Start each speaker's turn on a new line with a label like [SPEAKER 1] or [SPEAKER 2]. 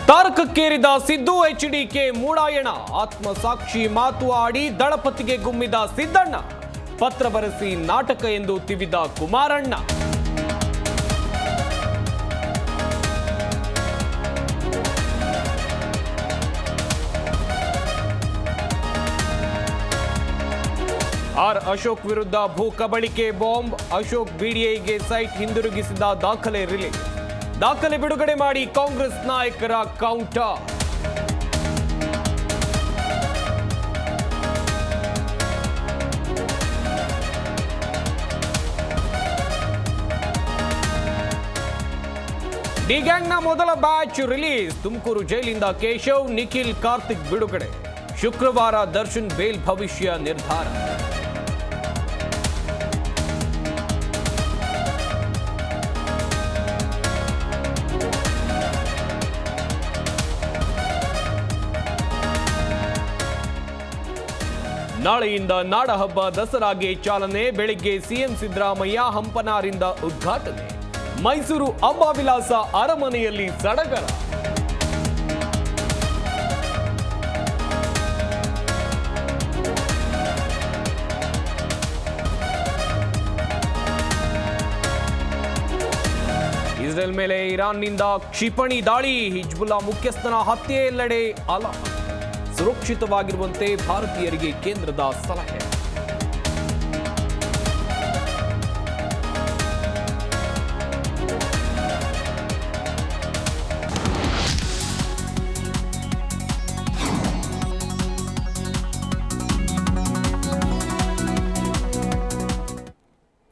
[SPEAKER 1] ತಾರಕಕ್ಕೇರಿದ Siddu HDK ಮೂಡಾಯಣ ಆತ್ಮಸಾಕ್ಷಿ ಮಾತು ಆಡಿ ದಳಪತಿಗೆ ಗುಮ್ಮಿದ ಸಿದ್ದಣ್ಣ ಪತ್ರ ಬರೆಸಿ ನಾಟಕ ಎಂದು ತಿವಿದ ಕುಮಾರಣ್ಣ. ಆರ್ ಅಶೋಕ್ ವಿರುದ್ಧ ಭೂ ಕಬಳಿಕೆ ಬಾಂಬ್, ಅಶೋಕ್ ಬಿಡಿಐಗೆ ಸೈಟ್ ಹಿಂದಿರುಗಿಸಿದ ದಾಖಲೆ ರಿಲೀಸ್, ದಾಖಲೆ ಬಿಡುಗಡೆ ಮಾಡಿ ಕಾಂಗ್ರೆಸ್ ನಾಯಕರ ಕೌಂಟರ್. ಡಿ ಗ್ಯಾಂಗ್ನ ಮೊದಲ ಬ್ಯಾಚ್ ರಿಲೀಸ್, ತುಮಕೂರು ಜೈಲಿಂದ ಕೇಶವ್, ನಿಖಿಲ್, ಕಾರ್ತಿಕ್ ಬಿಡುಗಡೆ, ಶುಕ್ರವಾರ ದರ್ಶನ್ ಬೇಲ್ ಭವಿಷ್ಯ ನಿರ್ಧಾರ. ನಾಳೆಯಿಂದ ನಾಡಹಬ್ಬ ದಸರಾಗೆ ಚಾಲನೆ, ಬೆಳಿಗ್ಗೆ ಸಿಎಂ ಸಿದ್ದರಾಮಯ್ಯ ಹಂಪನಾರಿಂದ ಉದ್ಘಾಟನೆ, ಮೈಸೂರು ಅಂಬಾವಿಲಾಸ ಅರಮನೆಯಲ್ಲಿ ಸಡಗರ. ಇಸ್ರೇಲ್ ಮೇಲೆ ಇರಾನ್ನಿಂದ ಕ್ಷಿಪಣಿ ದಾಳಿ, ಹಿಜ್ಬುಲ್ಲಾ ಮುಖ್ಯಸ್ಥನ ಹತ್ಯೆ, ಎಲ್ಲೆಡೆ ಅಲ ಸುರಕ್ಷಿತವಾಗಿರುವಂತೆ ಭಾರತೀಯರಿಗೆ ಕೇಂದ್ರದ ಸಲಹೆ.